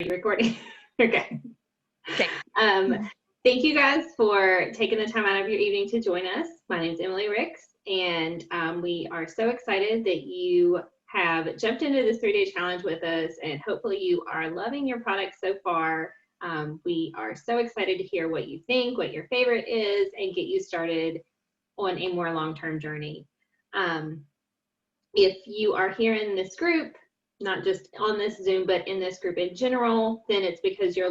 you recording? Okay. Okay. Thank you guys for taking the time out of your evening to join us. My name is Emily Ricks, and we are so excited that you have jumped into this 3-day challenge with us, and hopefully you are loving your product so far. We are so excited to hear what you think, what your favorite is, and get you started on a more long-term journey. If you are here in this group, not just on this Zoom, but in this group in general, then it's because you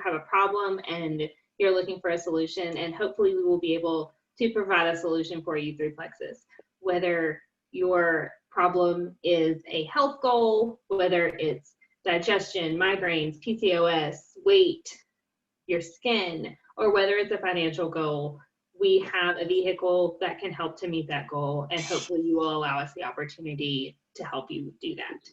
have a problem and you're looking for a solution, and hopefully we will be able to provide a solution for you through Plexus. Whether your problem is a health goal, whether it's digestion, migraines, PCOS, weight, your skin, or whether it's a financial goal, we have a vehicle that can help to meet that goal, and hopefully you will allow us the opportunity to help you do that.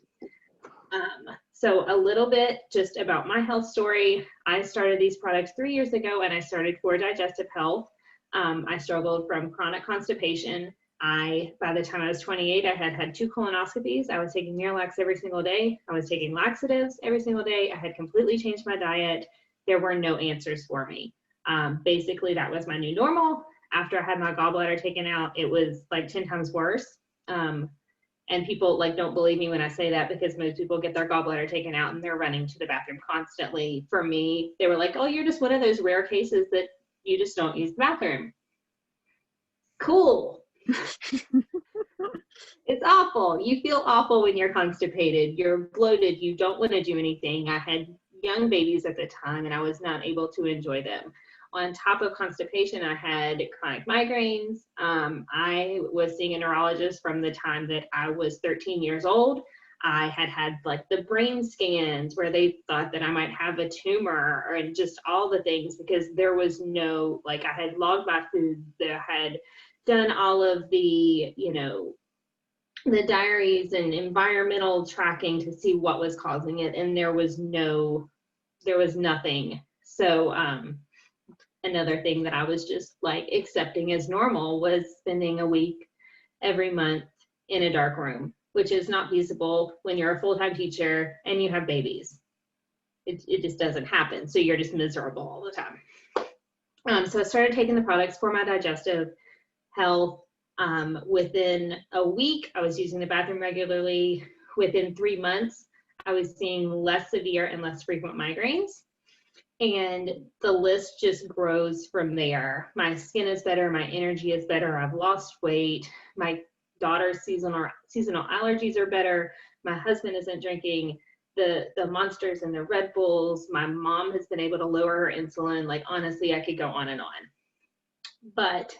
So a little bit just about my health story. I started these products 3 years ago, and I started for digestive health. I struggled from chronic constipation. By the time I was 28, I had 2 colonoscopies. I was taking Miralax every single day. I was taking laxatives every single day. I had completely changed my diet. There were no answers for me. Basically, that was my new normal. After I had my gallbladder taken out, it was like 10 times worse. And people don't believe me when I say that, because most people get their gallbladder taken out and they're running to the bathroom constantly. For me, they were like, oh, you're just one of those rare cases that you just don't use the bathroom. Cool. It's awful. You feel awful when you're constipated. You're bloated. You don't want to do anything. I had young babies at the time, and I was not able to enjoy them. On top of constipation, I had chronic migraines. I was seeing a neurologist from the time that I was 13 years old. I had the brain scans where they thought that I might have a tumor, and just all the things, because there was no, I had logged my food, that I had done all of the, the diaries and environmental tracking to see what was causing it, and there was nothing. So, another thing that I was just accepting as normal was spending a week every month in a dark room, which is not feasible when you're a full-time teacher and you have babies. It just doesn't happen. So you're just miserable all the time. So I started taking the products for my digestive health. Within a week, I was using the bathroom regularly. Within 3 months, I was seeing less severe and less frequent migraines. And the list just grows from there. My skin is better. My energy is better. I've lost weight. My daughter's seasonal allergies are better. My husband isn't drinking the Monsters and the Red Bulls. My mom has been able to lower her insulin. Honestly, I could go on and on. But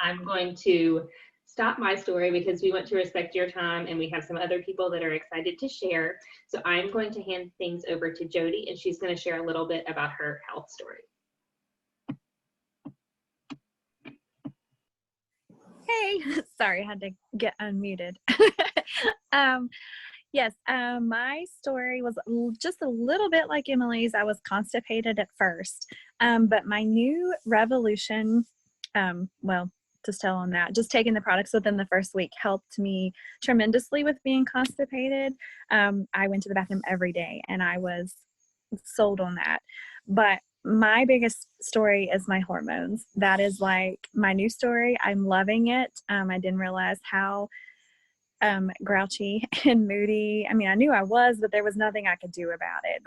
I'm going to stop my story because we want to respect your time, and we have some other people that are excited to share. So I'm going to hand things over to Jody, and she's going to share a little bit about her health story. Hey, sorry, I had to get unmuted. Yes, my story was just a little bit like Emily's. I was constipated at first, but my new revolution, just tell on that, just taking the products within the first week helped me tremendously with being constipated. I went to the bathroom every day, and I was sold on that. But my biggest story is my hormones. That is my new story. I'm loving it. I didn't realize how grouchy and moody. I mean, I knew I was, but there was nothing I could do about it.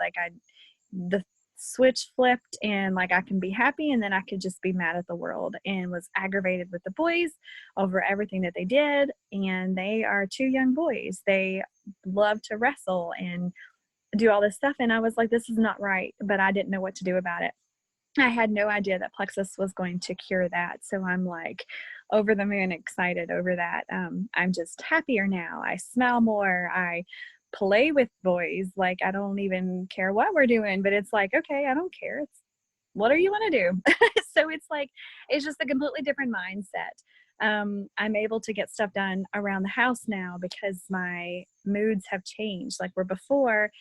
The switch flipped, and I can be happy, and then I could just be mad at the world, and was aggravated with the boys over everything that they did. And they are 2 young boys. They love to wrestle and do all this stuff, and I was like, this is not right, but I didn't know what to do about it. I had no idea that Plexus was going to cure that, so I'm over the moon excited over that. I'm just happier now. I smile more. I play with boys. I don't even care what we're doing, but it's okay, I don't care. It's what do you want to do? So it's just a completely different mindset. I'm able to get stuff done around the house now because my moods have changed. Where before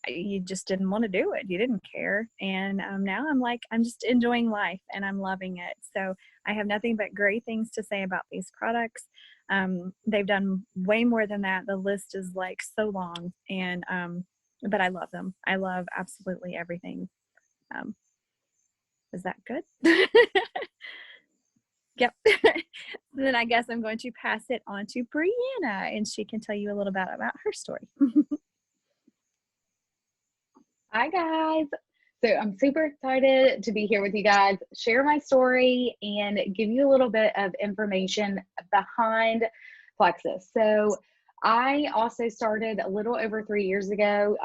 you just didn't want to do it. You didn't care. And now I'm just enjoying life, and I'm loving it. So I have nothing but great things to say about these products. They've done way more than that. The list is so long, and but I love them. I love absolutely everything. Is that good? Yep. Then I guess I'm going to pass it on to Brianna, and she can tell you a little bit about her story. Hi guys. So I'm super excited to be here with you guys, share my story, and give you a little bit of information behind Plexus. So I also started a little over 3 years ago,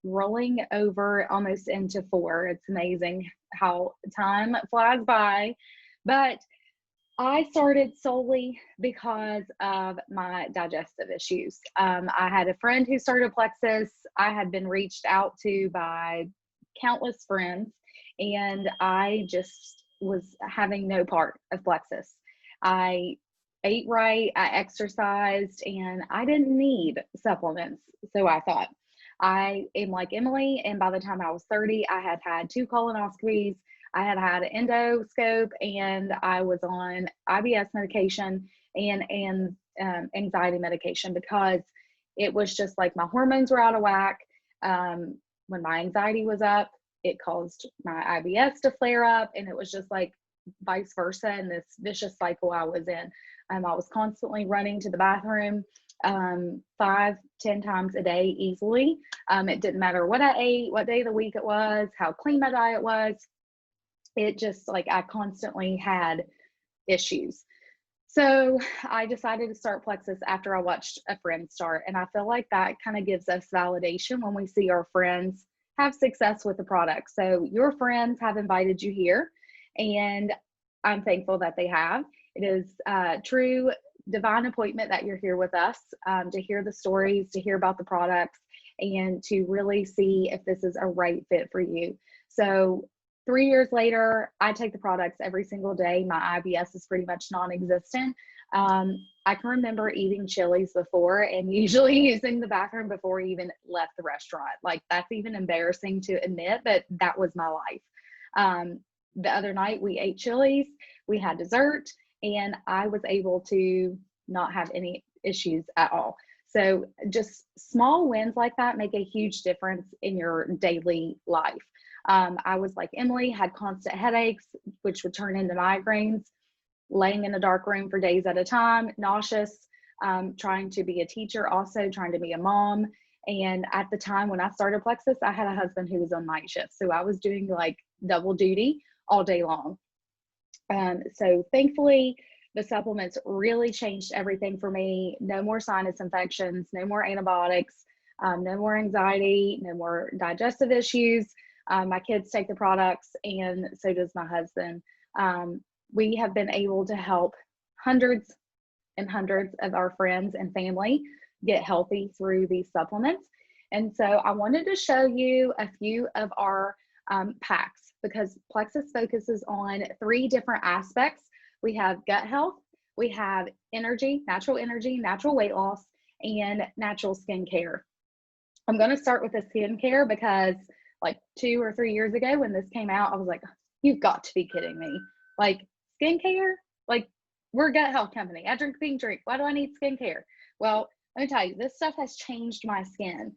rolling over almost into 4. It's amazing how time flies by. But I started solely because of my digestive issues. I had a friend who started Plexus. I had been reached out to by countless friends, and I just was having no part of Plexus. I ate right, I exercised, and I didn't need supplements. So I thought. I am like Emily, and by the time I was 30, I had had 2 colonoscopies. I had had an endoscope, and I was on IBS medication and anxiety medication because it was just like my hormones were out of whack. When my anxiety was up, it caused my IBS to flare up, and it was just like vice versa in this vicious cycle I was in. I was constantly running to the bathroom 5-10 times a day easily. It didn't matter what I ate, what day of the week it was, how clean my diet was. It just like I constantly had issues. So I decided to start Plexus after I watched a friend start. And I feel like that kind of gives us validation when we see our friends have success with the product. So your friends have invited you here, and I'm thankful that they have. It is a true divine appointment that you're here with us, to hear the stories, to hear about the products, and to really see if this is a right fit for you. So 3 years later, I take the products every single day. My IBS is pretty much non-existent. I can remember eating Chili's before and usually using the bathroom before I even left the restaurant. Like, that's even embarrassing to admit, but that was my life. The other night we ate Chili's, we had dessert, and I was able to not have any issues at all. So just small wins like that make a huge difference in your daily life. I was like Emily, had constant headaches, which would turn into migraines, laying in a dark room for days at a time, nauseous, trying to be a teacher, also trying to be a mom. And at the time when I started Plexus, I had a husband who was on night shift. So I was doing like double duty all day long. So thankfully, the supplements really changed everything for me. No more sinus infections, no more antibiotics, no more anxiety, no more digestive issues. My kids take the products, and so does my husband. We have been able to help hundreds and hundreds of our friends and family get healthy through these supplements. And so I wanted to show you a few of our packs, because Plexus focuses on 3 different aspects. We have gut health, we have energy, natural weight loss, and natural skin care. I'm going to start with the skin care because like 2 or 3 years ago when this came out, I was like, you've got to be kidding me. Like, skincare? Like, we're a gut health company. I drink pink drink. Why do I need skincare? Well, let me tell you, this stuff has changed my skin.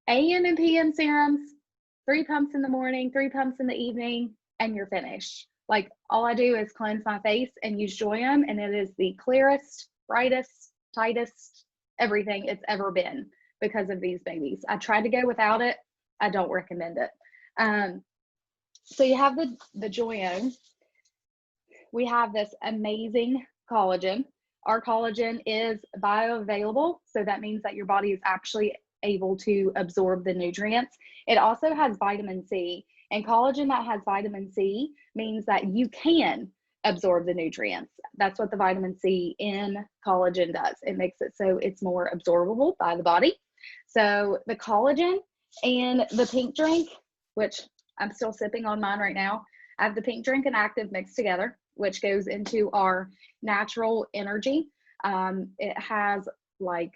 AM and PM serums, 3 pumps in the morning, 3 pumps in the evening, and you're finished. Like, all I do is cleanse my face and use Joyum, and it is the clearest, brightest, tightest, everything it's ever been because of these babies. I tried to go without it. I don't recommend it. So you have the Joyum. We have this amazing collagen. Our collagen is bioavailable, so that means that your body is actually able to absorb the nutrients. It also has vitamin C, and collagen that has vitamin C means that you can absorb the nutrients. That's what the vitamin C in collagen does. It makes it so it's more absorbable by the body. So the collagen and the pink drink, which I'm still sipping on mine right now, I have the pink drink and active mixed together, which goes into our natural energy. It has like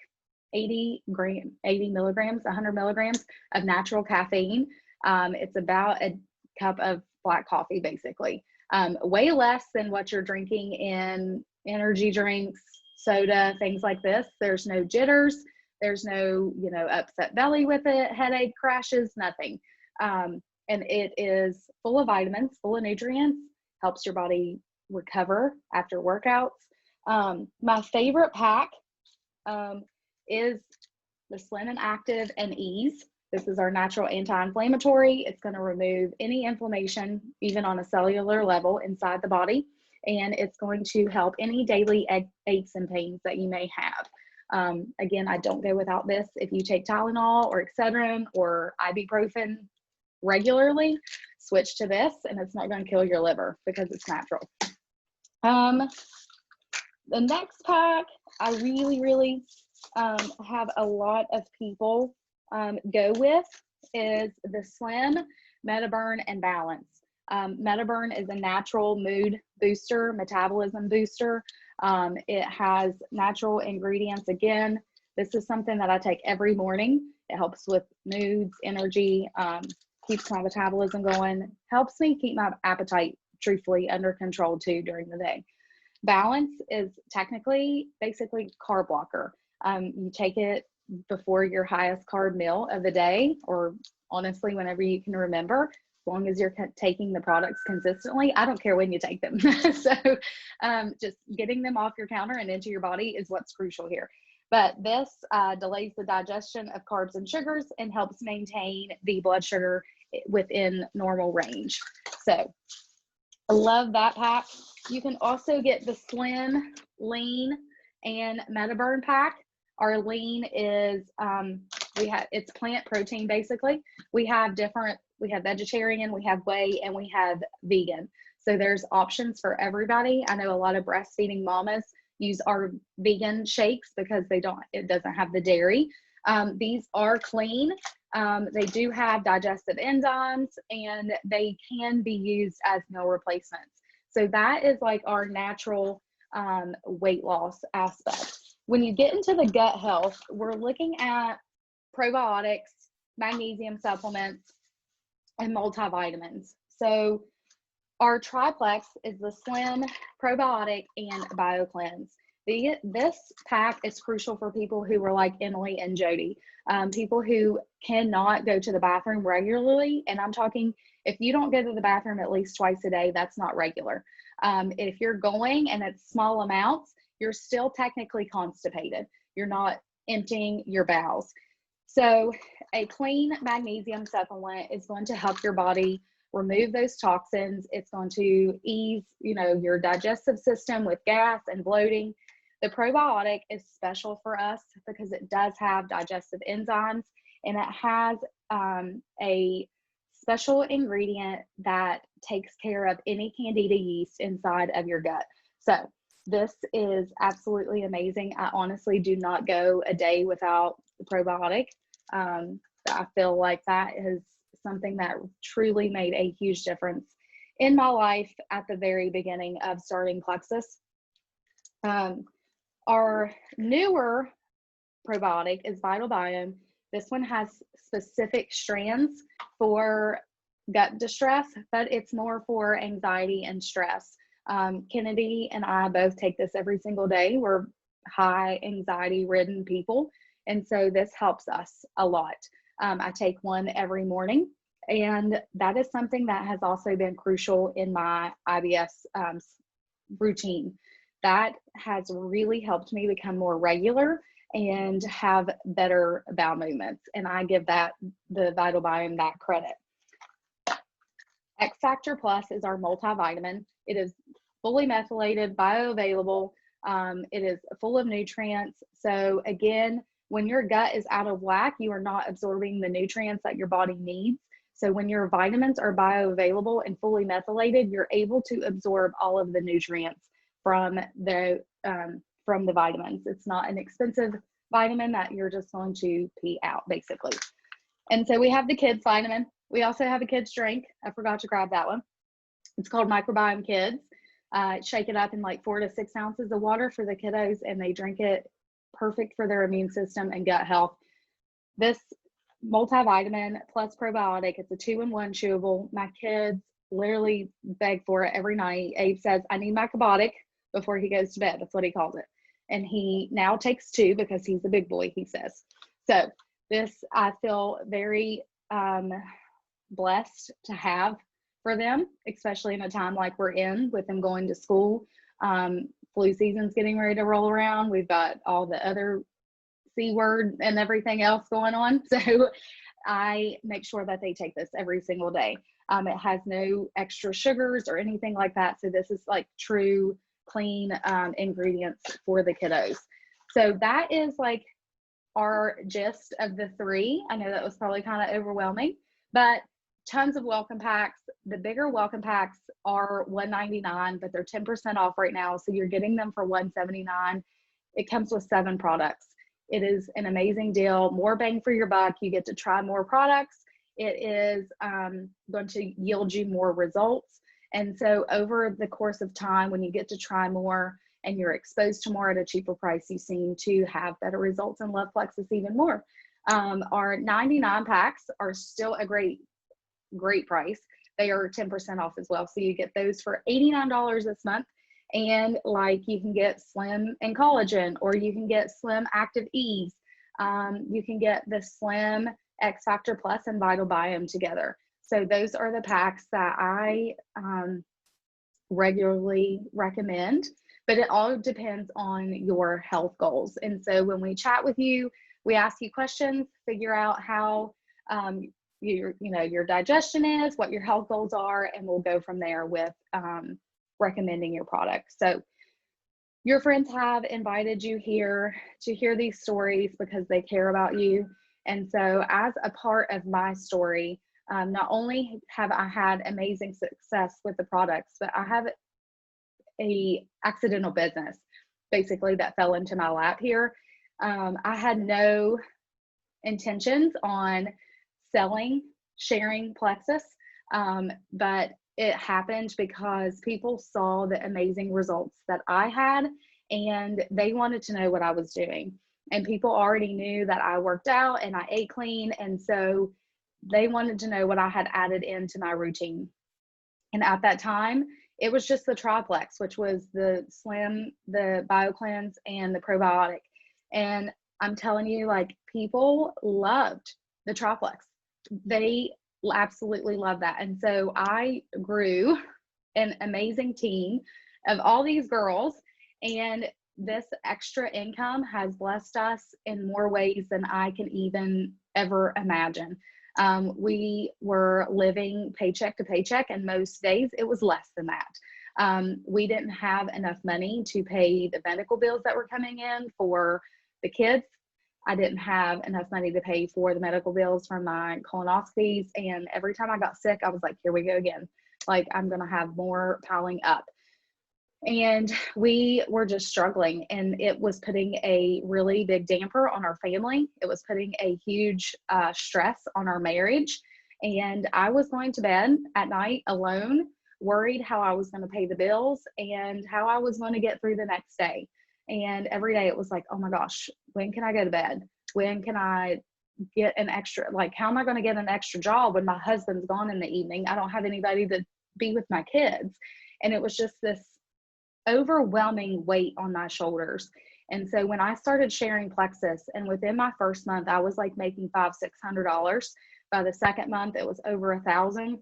80 milligrams, 100 milligrams of natural caffeine. It's about a cup of black coffee, basically. Way less than what you're drinking in energy drinks, soda, things like this. There's no jitters, There's no, you know, upset belly with it, headache, crashes, nothing. And it is full of vitamins, full of nutrients, helps your body recover after workouts. My favorite pack is the Slim and Active and Ease. This is our natural anti-inflammatory. It's going to remove any inflammation, even on a cellular level inside the body. And it's going to help any daily aches and pains that you may have. Again, I don't go without this. If you take Tylenol or Excedrin or ibuprofen regularly, switch to this, and it's not going to kill your liver because it's natural. The next pack, I really have a lot of people go with is the Slim, MetaBurn, and Balance. MetaBurn is a natural mood booster, metabolism booster. It has natural ingredients. Again, this is something that I take every morning. It helps with moods, energy, keeps my metabolism going, helps me keep my appetite truthfully under control too during the day. Balance is technically basically carb blocker. You take it before your highest carb meal of the day, or honestly, whenever you can remember, as long as you're taking the products consistently. I don't care when you take them. So just getting them off your counter and into your body is what's crucial here. But this delays the digestion of carbs and sugars and helps maintain the blood sugar within normal range. So I love that pack. You can also get the Slim, Lean, and MetaBurn pack. Our Lean is, it's plant protein basically. We have vegetarian, we have whey, and we have vegan. So there's options for everybody. I know a lot of breastfeeding mamas use our vegan shakes because it doesn't have the dairy. These are clean. They do have digestive enzymes, and they can be used as meal replacements. So that is like our natural weight loss aspect. When you get into the gut health, we're looking at probiotics, magnesium supplements, and multivitamins. So our triplex is the Slim, probiotic, and BioCleanse. This pack is crucial for people who are like Emily and Jody, people who cannot go to the bathroom regularly. And I'm talking, if you don't go to the bathroom at least twice a day, that's not regular. If you're going and it's small amounts, you're still technically constipated. You're not emptying your bowels. So a clean magnesium supplement is going to help your body remove those toxins. It's going to ease, your digestive system with gas and bloating. The probiotic is special for us because it does have digestive enzymes, and it has a special ingredient that takes care of any candida yeast inside of your gut. So this is absolutely amazing. I honestly do not go a day without the probiotic. I feel like that is something that truly made a huge difference in my life at the very beginning of starting Plexus. Our newer probiotic is Vital Biome. This one has specific strands for gut distress, but it's more for anxiety and stress. Kennedy and I both take this every single day. We're high anxiety ridden people, and so this helps us a lot. I take one every morning, and that is something that has also been crucial in my IBS routine. That has really helped me become more regular and have better bowel movements, and I give the Vital Biome that credit. X Factor Plus is our multivitamin. It is fully methylated, bioavailable. It is full of nutrients. So again, when your gut is out of whack, you are not absorbing the nutrients that your body needs. So when your vitamins are bioavailable and fully methylated, you're able to absorb all of the nutrients from the vitamins. It's not an expensive vitamin that you're just going to pee out, basically. And so we have the kids vitamin. We also have a kids drink. I forgot to grab that one. It's called Microbiome Kids. Shake it up in like 4 to 6 ounces of water for the kiddos, and they drink it. Perfect for their immune system and gut health. This multivitamin plus probiotic, it's a 2-in-1 chewable. My kids literally beg for it every night. Abe says, I need my probiotic before he goes to bed. That's what he calls it. and he now takes 2 because he's a big boy, he says. So this, I feel very blessed to have for them, especially in a time like we're in with them going to school. Flu season's getting ready to roll around. We've got all the other C word and everything else going on. So I make sure that they take this every single day. It has no extra sugars or anything like that. So this is like true clean ingredients for the kiddos. So that is like our gist of the 3. I know that was probably kind of overwhelming, but tons of welcome packs. The bigger welcome packs are $199, but they're 10% off right now. So you're getting them for $179. It comes with 7 products. It is an amazing deal. More bang for your buck. You get to try more products. It is going to yield you more results. And so over the course of time, when you get to try more and you're exposed to more at a cheaper price, you seem to have better results and love Plexus even more. Our 99 packs are still a great price. They are 10% off as well. So you get those for $89 this month. And like you can get Slim and Collagen, or you can get Slim Active Ease. You can get the Slim X Factor Plus and Vital Biome together. So those are the packs that I regularly recommend, but it all depends on your health goals. And so when we chat with you, we ask you questions, figure out how your digestion is, what your health goals are, and we'll go from there with recommending your product. So your friends have invited you here to hear these stories because they care about you. And so as a part of my story, not only have I had amazing success with the products, but I have a accidental business basically that fell into my lap here. I had no intentions on sharing Plexus, but it happened because people saw the amazing results that I had, and they wanted to know what I was doing. And people already knew that I worked out and I ate clean, and so they wanted to know what I had added into my routine. And at that time, it was just the triplex, which was the Slim, the BioCleanse, and the probiotic. And I'm telling you, like, people loved the triplex. They absolutely love that. And so I grew an amazing team of all these girls, and this extra income has blessed us in more ways than I can even ever imagine. We were living paycheck to paycheck, and most days it was less than that. We didn't have enough money to pay the medical bills that were coming in for the kids. I didn't have enough money to pay for the medical bills from my colonoscopies. And every time I got sick, I was like, here we go again. Like, I'm going to have more piling up. And we were just struggling, and it was putting a really big damper on our family. It was putting a huge stress on our marriage. And I was going to bed at night alone, worried how I was going to pay the bills and how I was going to get through the next day. And every day it was like, oh my gosh, when can I go to bed? When can I get an extra, like, how am I going to get an extra job when my husband's gone in the evening? I don't have anybody to be with my kids. And it was just this overwhelming weight on my shoulders. And so when I started sharing Plexus, and within my first month, I was like making $500-600. By the second month, it was over $1,000.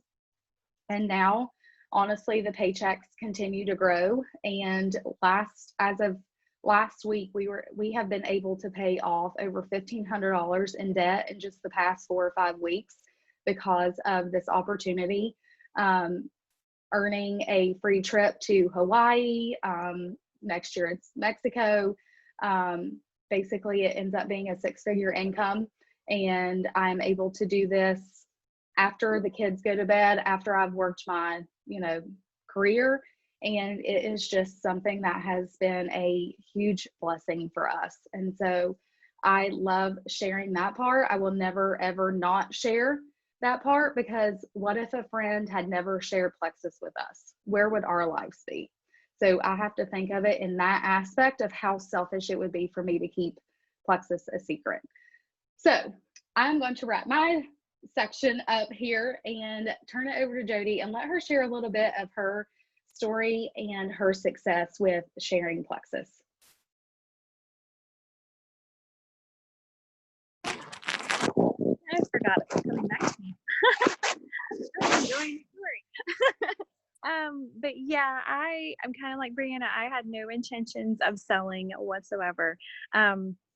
And now, honestly, the paychecks continue to grow. And as of last week, we have been able to pay off over $1,500 in debt in just the past 4 or 5 weeks because of this opportunity. Earning a free trip to Hawaii. Next year it's Mexico. Basically, it ends up being a 6-figure income, and I'm able to do this after the kids go to bed, after I've worked my career. And it is just something that has been a huge blessing for us. And so I love sharing that part. I will never, ever not share that part, because what if a friend had never shared Plexus with us? Where would our lives be? So I have to think of it in that aspect of how selfish it would be for me to keep Plexus a secret. So I'm going to wrap my section up here and turn it over to Jody and let her share a little bit of her story and her success with sharing Plexus. God, it's coming back to me. I'm enjoying the story. But yeah, I'm kind of like Brianna. I had no intentions of selling whatsoever.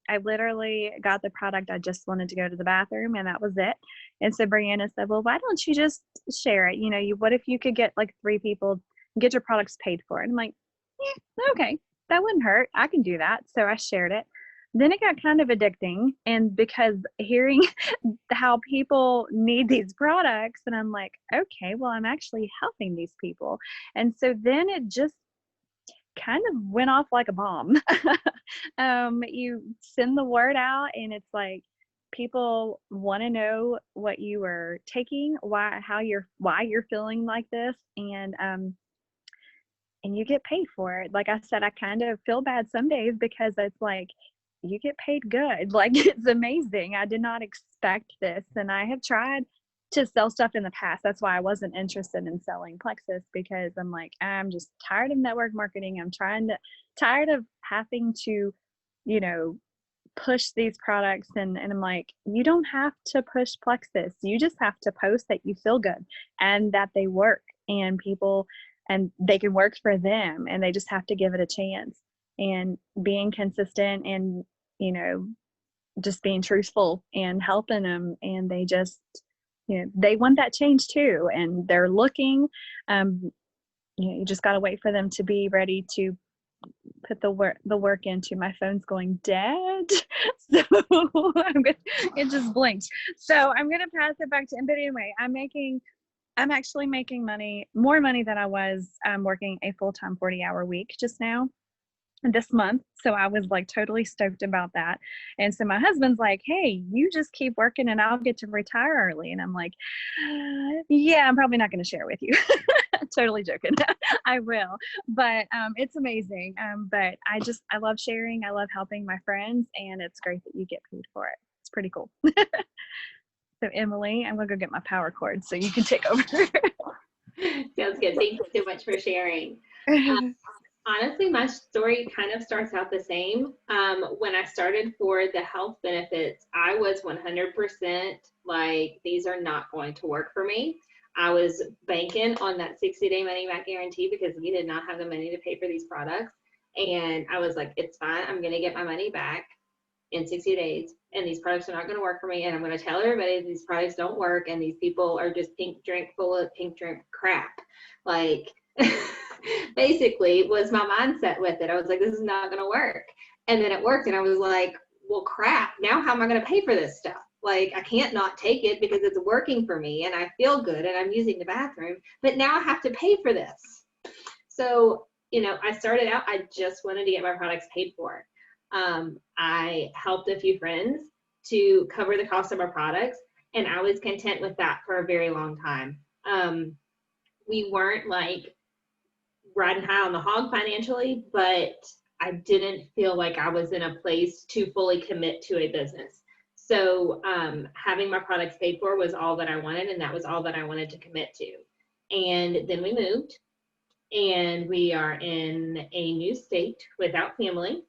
I literally got the product. I just wanted to go to the bathroom, and that was it. And so Brianna said, well, why don't you just share it? You know, what if you could get like 3 people, get your products paid for? And I'm like, yeah, okay, that wouldn't hurt. I can do that. So I shared it. Then it got kind of addicting. And because hearing how people need these products, and I'm like, okay, well, I'm actually helping these people. And so then it just kind of went off like a bomb. You send the word out, and it's like people want to know what you are taking, why you're feeling like this, and you get paid for it. Like I said, I kind of feel bad some days because it's like you get paid good. Like it's amazing. I did not expect this, and I have tried to sell stuff in the past. That's why I wasn't interested in selling Plexus, because I'm like, I'm just tired of network marketing. I'm tired of having to, you know, push these products, and I'm like, you don't have to push Plexus. You just have to post that you feel good and that they work, and people, and they can work for them, and they just have to give it a chance. And being consistent, and you know, just being truthful and helping them, and they just, you know, they want that change too, and they're looking. You know, you just got to wait for them to be ready to put the work into. My phone's going dead, so it just blinked. So I'm gonna pass it back to him. But anyway, I'm actually making more money than I was working a full-time 40-hour week just now this month. So I was like totally stoked about that. And so my husband's like, hey, you just keep working and I'll get to retire early. And I'm like, yeah, I'm probably not going to share with you. Totally joking. I will, but it's amazing. But I love sharing. I love helping my friends, and it's great that you get paid for it. It's pretty cool. So Emily, I'm gonna go get my power cord so you can take over. Sounds good. Thank you so much for sharing. Honestly, my story kind of starts out the same. When I started for the health benefits, I was 100% like, these are not going to work for me. I was banking on that 60-day money back guarantee because we did not have the money to pay for these products. And I was like, it's fine. I'm going to get my money back in 60 days. And these products are not going to work for me. And I'm going to tell everybody these products don't work. And these people are just full of pink drink crap. Like, basically was my mindset with it. I was like, this is not going to work. And then it worked. And I was like, well, crap. Now how am I going to pay for this stuff? Like, I can't not take it because it's working for me and I feel good and I'm using the bathroom, but now I have to pay for this. So, you know, I started out, I just wanted to get my products paid for. I helped a few friends to cover the cost of my products, and I was content with that for a very long time. We weren't like riding high on the hog financially, but I didn't feel like I was in a place to fully commit to a business. So having my products paid for was all that I wanted, and that was all that I wanted to commit to. And then we moved, and we are in a new state without family.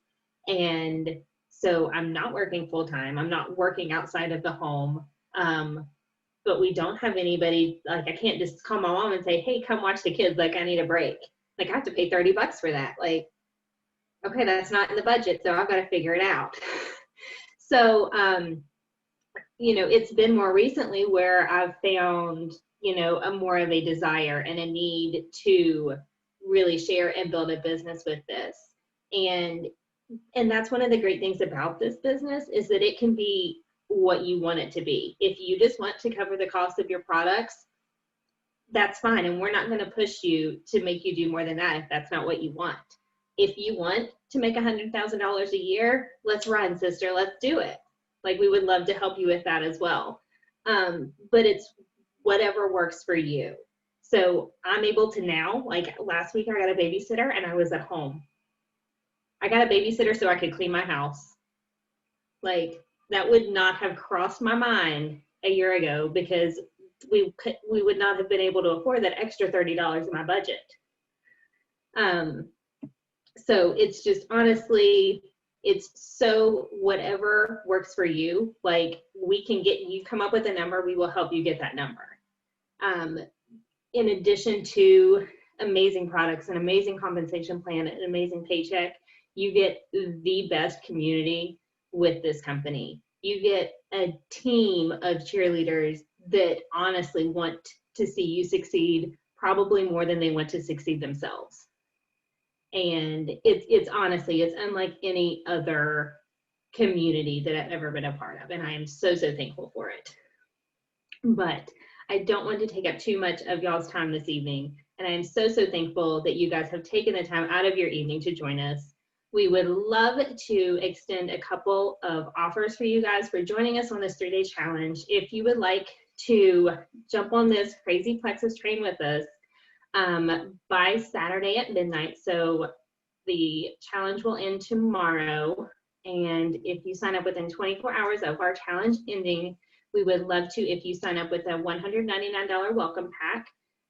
And so I'm not working full time. I'm not working outside of the home. But we don't have anybody, like I can't just call my mom and say, hey, come watch the kids. Like, I need a break. Like, I have to pay $30 for that. Like, okay, that's not in the budget, so I've got to figure it out. So, you know, it's been more recently where I've found, you know, a more of a desire and a need to really share and build a business with this. And that's one of the great things about this business, is that it can be what you want it to be. If you just want to cover the cost of your products, that's fine. And we're not going to push you to make you do more than that if that's not what you want. If you want to make $100,000 a year, let's run, sister. Let's do it. Like, we would love to help you with that as well. But it's whatever works for you. So I'm able to now, like last week I got a babysitter and I was at home. I got a babysitter so I could clean my house. Like, that would not have crossed my mind a year ago, because we would not have been able to afford that extra $30 in my budget. So it's just, honestly, It's so whatever works for you. Like, we can get you come up with a number, we will help you get that number. In addition to amazing products, an amazing compensation plan, an amazing paycheck, you get the best community with this company. You get a team of cheerleaders that honestly want to see you succeed, probably more than they want to succeed themselves. And it's honestly, it's unlike any other community that I've ever been a part of. And I am so, so thankful for it. But I don't want to take up too much of y'all's time this evening. And I am so, so thankful that you guys have taken the time out of your evening to join us. We would love to extend a couple of offers for you guys for joining us on this 3-day challenge. If you would like to jump on this crazy Plexus train with us by Saturday at midnight. So the challenge will end tomorrow. And if you sign up within 24 hours of our challenge ending, we would love to, if you sign up with a $199 welcome pack,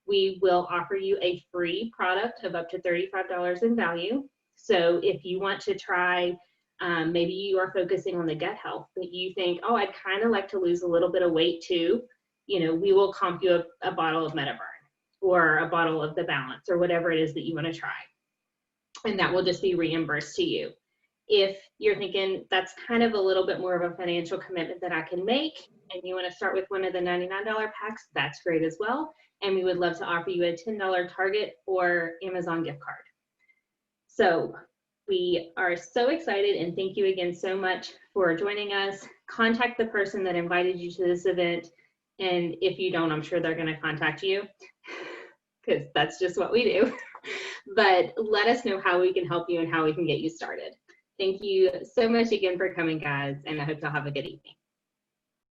we will offer you a free product of up to $35 in value. So if you want to try, maybe you are focusing on the gut health, but you think, oh, I'd kind of like to lose a little bit of weight too, we will comp you a bottle of MetaBurn or a bottle of the Balance or whatever it is that you want to try. And that will just be reimbursed to you. If you're thinking that's kind of a little bit more of a financial commitment that I can make, and you want to start with one of the $99 packs, that's great as well. And we would love to offer you a $10 Target or Amazon gift card. So we are so excited, and thank you again so much for joining us. Contact the person that invited you to this event. And if you don't, I'm sure they're going to contact you, because that's just what we do. But let us know how we can help you and how we can get you started. Thank you so much again for coming, guys, and I hope you'll have a good evening.